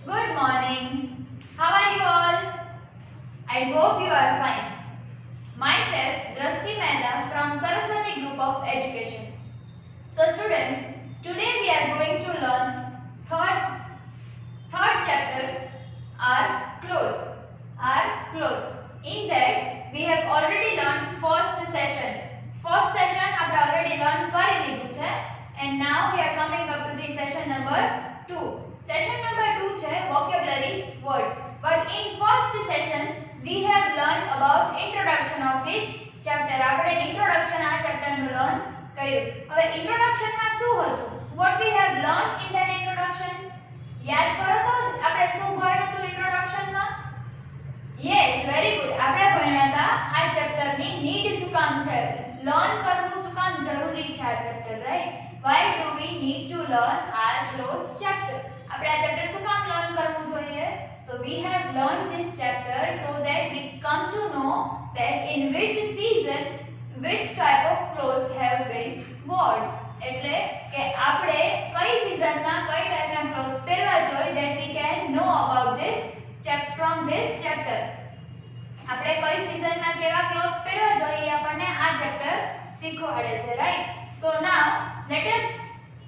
Good morning. How are you all? I hope you are fine. Myself, Drashti Mehta from Saraswati Group of Education. So students, today we are going to learn third chapter, our clothes. Our clothes. In that we have already learned first session. First session આપણે already learn કરી લીધું છે and now we are coming up to the session number 2. Session number 2 છે vocabulary words. But in first session we have learned about introduction of this chapter. આપણે introduction આ chapter નું learn કર્યું. હવે introduction માં શું હતું? What we have learned in that introduction? યાદ કરો તો આપણે શું ભણ્યું હતું introduction માં? Yes, very good. આપણે ભણ્યા હતા આ chapter ની need શું કામ છે? Learn કરવું શું કામ જરૂરી છે આ chapter, right? Why do we need to learn our clothes chapter? આપણે આ chapter શું કામ learn કરવું જોઈએ? So we have learned this chapter so that we come to know that in which season which type of clothes have been worn. એટલે કે આપણે કઈ seasonમાં કઈ ટાઈપના clothes પહેરવા જોઈએ, that we can know about this from this chapter. આપણે કઈ seasonમાં કેવા clothes પહેરવા જોઈએ એ આપણને આ chapter શીખવાડે છે, right? So now let us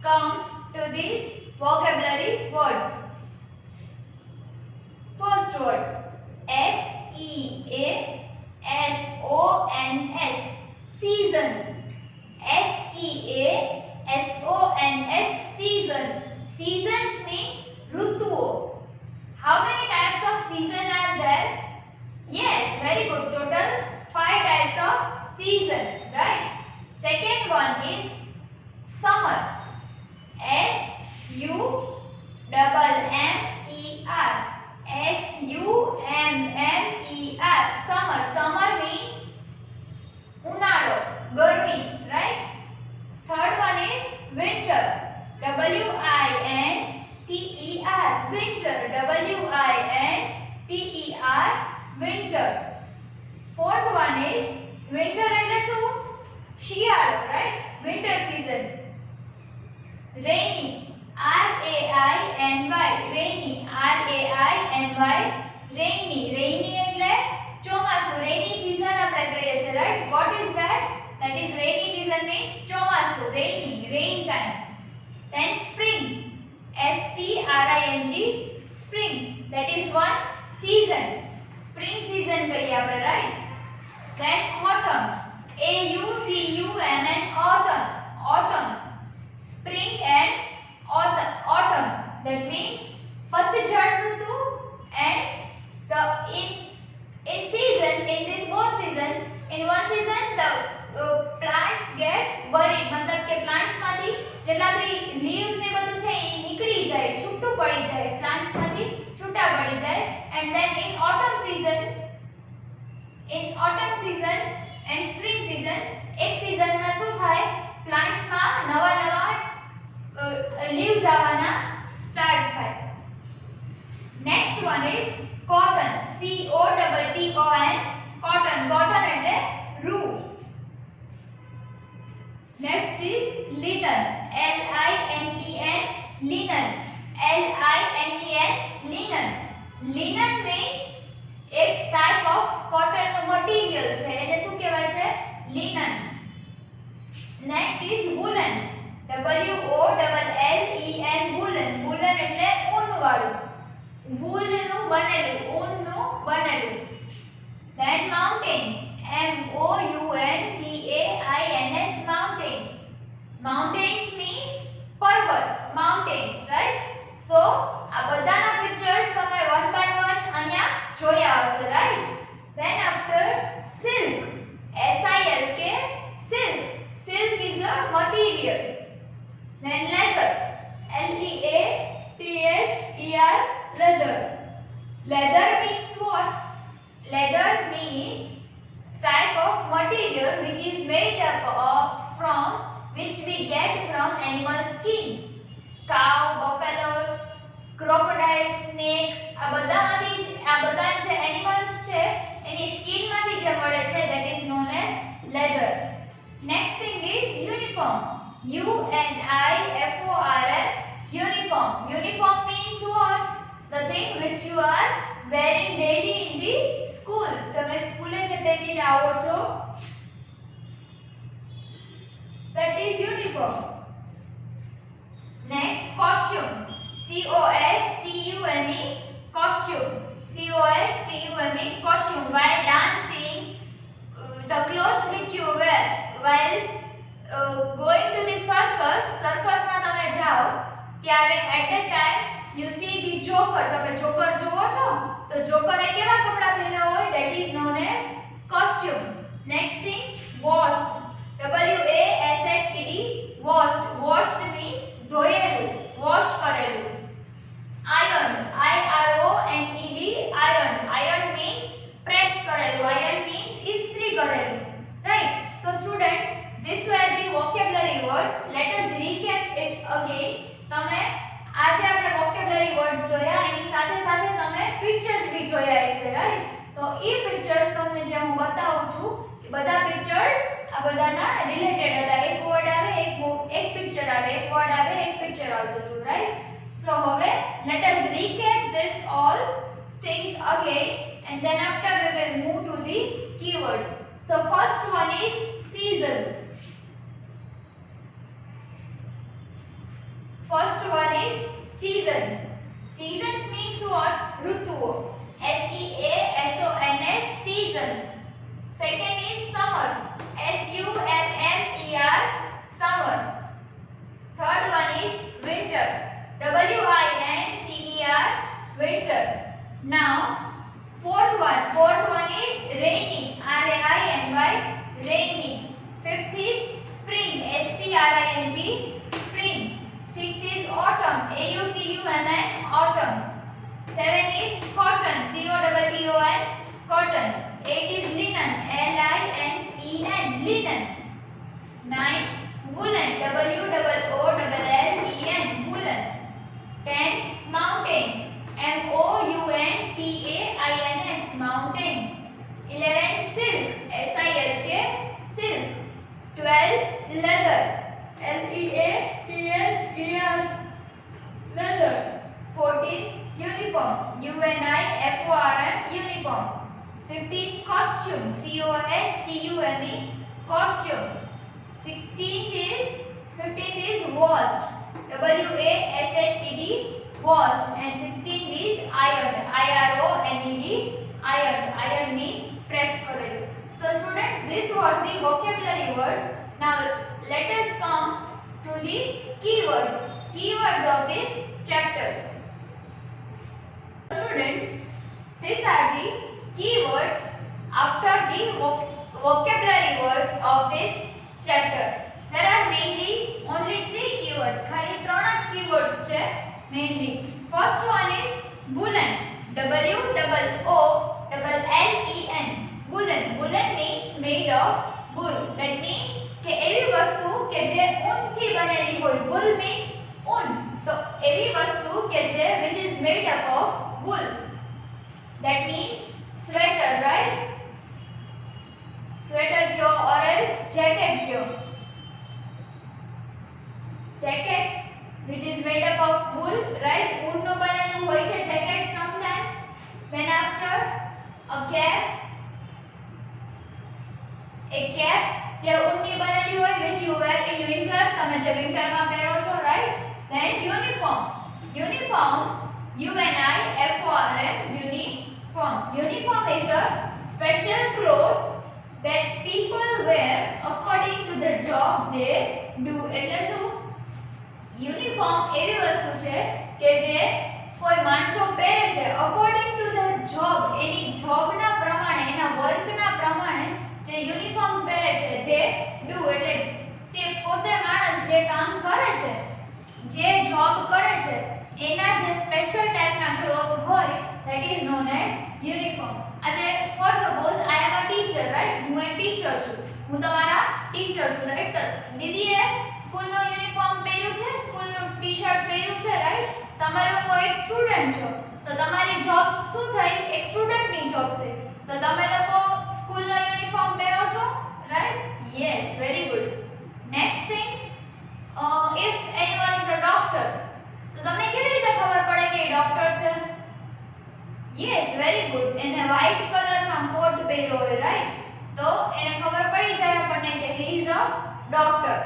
come to these vocabulary words. First word, seasons. Seasons. Seasons. Seasons means rutuo. How many types of season are there? Yes, very good. Total 5 types of season, right? Second one is summer. SUMMER. Summer. Summer means unado, garmi, right? Third one is winter. WINTER. Winter. WINTER. Winter. Fourth one is winter એટલે શું? શિયાળો, right? Winter season. Rainy. RAINY. Rainy. Rainy એટલે ચોમાસું. Rainy season આપણે કહીએ છીએ, right? What is that? That is rainy season means ચોમાસું. Rainy, rain time. Then spring. SPRING. Spring. That is one season. Spring season કહીએ આપણે, right? Then autumn. AUTUMN. Autumn. Spring and autumn. That means patjhad ritu and in seasons, in these both seasons, in one season the plants get buried. मतलब કે plants માંથી જેટલા બી leaves ને બધું છે એ નીકળી જાય, છૂટું પડી જાય, plants માંથી છૂટા પડી જાય. And then in autumn season and spring season, એક season માં શું થાય? plants માં નવા leaves આવવાના start થાય. Next one is cotton. COTTON. Cotton. Cotton એટલે રૂ. Next is linen. LINEN. Linen. Linen means એક type of cotton no material છે, એને શું કહેવાય છે? linen. Next is woolen. WOLLEN. Woolen એટલે ઊન વાળું. wool નું બનેલું. Then mountains. MOUNTAINS. Mountains means પર્વત. Mountains, right? So આ બધાના pictures તમે one by one અહીંયા જોયા હશે, right? Then after silk. SILK. Silk is a material. Then leather. LEATHER. Leather means what? Leather means type of material which is made up of which we get from animal skin. Cow, buffalo, crocodile, snake, આ બધા જે animals છે એની skin માંથી જે મળે છે, that is known as leather. Next thing is uniform. UNIFORM. Uniform means what? The thing which you are wearing daily in the school. તમે સ્કૂલે જે પહેરીને આવો છો, that is uniform. Next, costume. COSTUME, costume. COSTUME, costume. While dancing, the clothes which you wear while going to the circus માં તમે જાઓ ત્યારે at that time you see the joker. તમે joker જોવો છો તો joker એ કેવા કપડા પહેર્યા હોય? That is known as costume. Next thing, washed. WASHED, washed. Washed means ધોયેલું, wash કરેલું. Ironed, IRONED, ironed. Iron means press કરેલું. Iron means ઇસ્ત્રી કરેલું. Right? So students, these were the vocabulary words. Let us recap it again. તમે આજે આપણે vocabulary words જોયા, એની સાથે સાથે તમે pictures भी જોયા હશે, right? તો એ pictures તમને જે હું બતાવું છું, એ બધા pictures આ બધાના related હતા. એક word આવે, એક picture આવે, એક word આવે, એક picture આવતું હતું, right? So હવે let us recap this all things again, and then after we will move to the keywords. So first one is seasons. First one is seasons. Seasons means what? Rutuo. SEASONS, seasons. Second is summer. SUMMER, summer. Third one is winter. WINTER, winter. Now fourth one is rainy. RAINY, rainy. Fifth is spring. SPRING, spring. Sixth is autumn. AUTUMN, autumn. Seven is cotton. COTTON, cotton. Eight is linen. LINEN, linen. Nine, woolen. WOOLLEN, woolen. 10, mountains. MOUNTAINS, mountains. 11, silk. SILK, silk. 12, leather. LEATHER, leather. 14, uniform. UNIFORM, uniform. 15, costume. COSTUME, costume. 15th is washed. WASHED, washed. And 16th is ironed. IRONED, ironed. Iron means press करेलू. So students, this was the vocabulary words. Now let us come to the keywords. Keywords of these chapters. Students, these are the keywords after the vocabulary words of this chapter. There are mainly only 3 keywords. ખાલી 3 જ keywords છે mainly. First one is woolen. WOOLLEN, woolen. Woolen means made of wool. That means કે એવી વસ્તુ કે જે ઊનથી બનેલી હોય. wool means ઊન. So એવી વસ્તુ કે જે which is made up of wool. That means sweater, right? Sweater kyo or else jacket kyo. Jacket which is made up of wool, right? ઊન નો બનેલું હોય છે jacket sometimes. Then after a cap. A cap જે ઊનની બનેલી હોય which you wear in winter. તમે જે winter માં પહેરો છો, right? Then uniform. Uniform, UNIFORM, uniform. Uniform is a special clothes that people wear according to the job they do. એટલે શું? યુનિફોર્મ એવી વસ્તુ છે કે જે કોઈ માણસો પહેરે છે according to the job. એની જોબના પ્રમાણે, એના વર્કના પ્રમાણે જે યુનિફોર્મ પહેરે છે they do. એટલે તે પોતે માણસ જે કામ કરે છે, જે જોબ કરે છે, એના જે સ્પેશિયલ ટાઈપના ક્લોથ હોય, that is known as uniform. આજે for suppose I am a teacher, right? હું એક ટીચર છું. હું તમારા ટીચર છું, right? તો દીદીએ સ્કૂલનો યુનિફોર્મ પહેર્યું છે, સ્કૂલનું ટી-શર્ટ પહેર્યું છે, રાઈટ? તમે લોકો એક સ્ટુડન્ટ છો, તો તમારી જોબ શું થઈ? એક સ્ટુડન્ટની જોબ થઈ. તો તમે લોકો સ્કૂલનો યુનિફોર્મ પહેરો છો, right? Yes, very good. Next thing, if anyone is a doctor, તો તમને કેવી રીતે ખબર પડે કે એ ડોક્ટર છે? પહેર્યો હોય, રાઈટ? તો એને ખબર પડી જાય આપણને કે he is a doctor.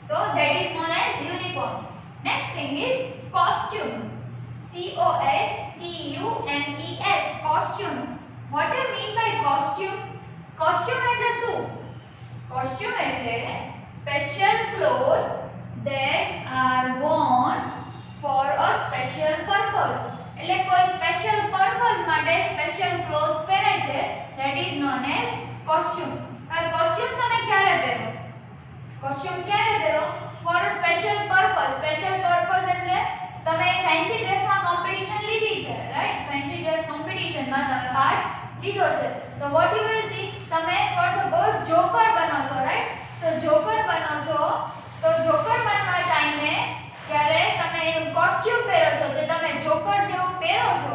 So that is known as uniform. Next thing is costumes. COSTUMES, costumes. What do you mean by costume? Costume એટલે શું? Costume એટલે special clothes that are worn for a special purpose. એટલે કોઈ special purpose માટે special clothes પહેરે છે, that is known as costume. હવે costume તમે ક્યારે પહેરો? costume ક્યારે પહેરો? for a special purpose. special purpose એટલે તમે ફેન્સી ડ્રેસમાં કોમ્પિટિશન લીધી છે, રાઈટ? ફેન્સી ડ્રેસ કોમ્પિટિશનમાં તમે પાર્ટ લીધો છે, તો what you will see, તમે for suppose જોકર બનો છો, રાઈટ? તો જોકર બનો છો, તો જોકર બનવા ટાઈમે જ્યારે તમે એનું કોસ્ટ્યુમ પહેરો છો, જે તમે જોકર જેવું પહેરો છો,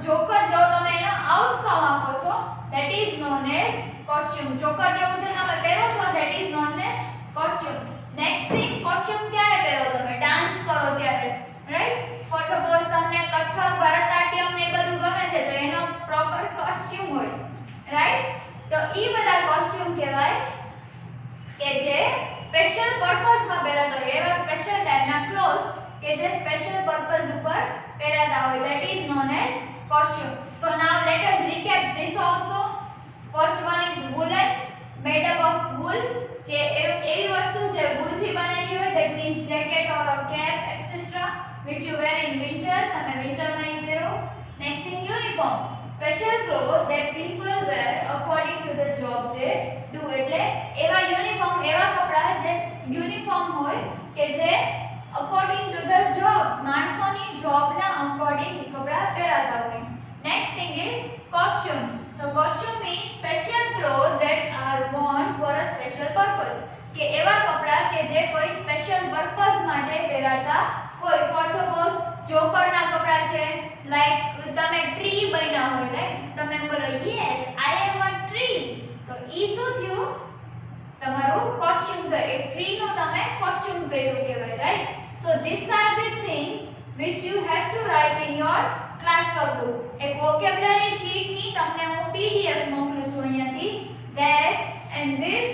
જોકર જેવો તમે એનો આઉટકમ આપો છો, that is known as costume. Joker જેવું જે તમે પહેરો છો, that is known as costume. next thing, costume ક્યારે પહેરો? તમે ડાન્સ કરો ત્યારે, રાઈટ? for suppose તમને કથક, ભરતનાટ્યમ ને બધું ગમે છે, તો એનો પ્રોપર કોસ્ટ્યુમ હોય, રાઈટ? તો ઈ બધા કોસ્ટ્યુમ કહેવાય કે જે સ્પેશિયલ પર્પસ માં પહેરાતા હોય, એવા સ્પેશિયલ ટાઈપના ક્લોથ્સ કે જે સ્પેશિયલ પર્પસ ઉપર પહેરાતા હોય, that is known as costume. So now let us recap this also. First one is woolen, made up of wool. જે એવી વસ્તુ જે wool થી બનેલી હોય, that means jacket or a cap etc, which you wear in winter. તમે winter માં ઈ પહેરો. Next thing, uniform, special clothes that people wear according to the job they do. એટલે એવા યુનિફોર્મ, એવા કપડા જે યુનિફોર્મ હોય કે જે according to the job, માણસોની જોબના according કપડા પહેરાતા હોય. Next thing is costumes. So costume means special clothes that are worn for a special purpose. કે એવા કપડા કે જે કોઈ special purpose માટે પહેરાતા હોય. For suppose જોકરના કપડા છે, like તમે ટ્રી બન્યા હોય, રાઈટ? તમે બોલો yes I am a tree, તો ઈ શું થયું? તમારું કોસ્ટ્યુમ થયું. એક ટ્રી નો તમે કોસ્ટ્યુમ પહેર્યું કહેવાય, right? So these are the things which you have to write in your class workbook. એક vocabulary sheet ની તમને હું PDF મોકલું છું અહીંયાથી. That and this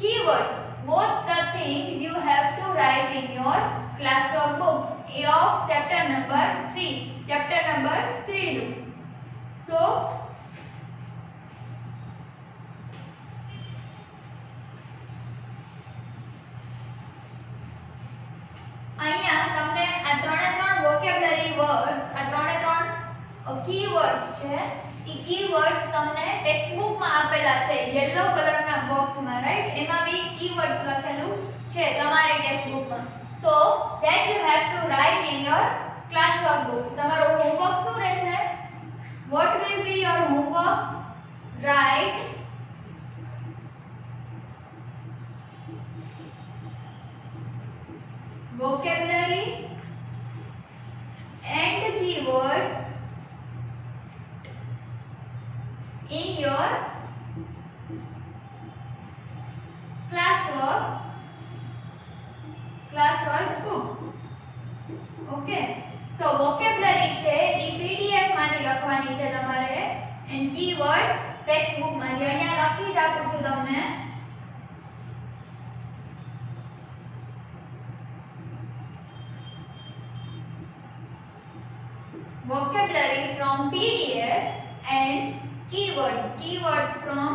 keywords, both the things you have to write in your class workbook of chapter number 3. Chapter number 3. So અહીંયા તમને આ ત્રણે ત્રણ vocabulary words, આ ત્રણે ત્રણ keywords છે, ઈ keywords તમને ટેક્સ્ટ બુક માં આપેલા છે, યલો કલરના બોક્સ માં, રાઈટ? એમાં બી keywords લખેલું છે તમારી ટેક્સ્ટ બુક માં. So that you have to write in your class workbook. તમારો હોમવર્ક શું રહેશે? What will be your homework? Write vocabulary and keywords in your classwork book. Okay, so vocabulary છે ઈ PDF માંથી લખવાની છે તમારે, and keywords ટેક્સ્ટ બુક માંથી. અહીંયા લખી જ આપું છું તમને. vocabulary from PDF and keywords from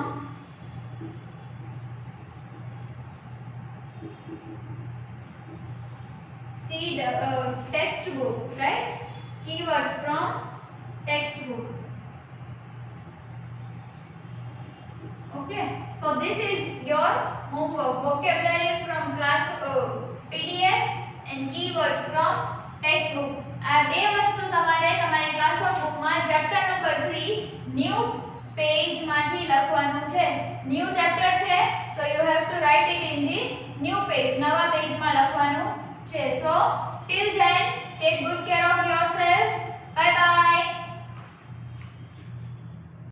textbook, right? Keywords from textbook. Okay, so this is your homework. Vocabulary from class PDF and keywords from textbook. આ બે વસ્તુ તમારે તમારી ક્લાસવર્ક બુકમાં ચેપ્ટર નંબર 3 ન્યૂ પેજ માંથી લખવાનું છે. ન્યૂ ચેપ્ટર છે, so you have to write it in the new page. નવા પેજમાં લખવાનું છે. So till then, take good care of yourself. Bye bye.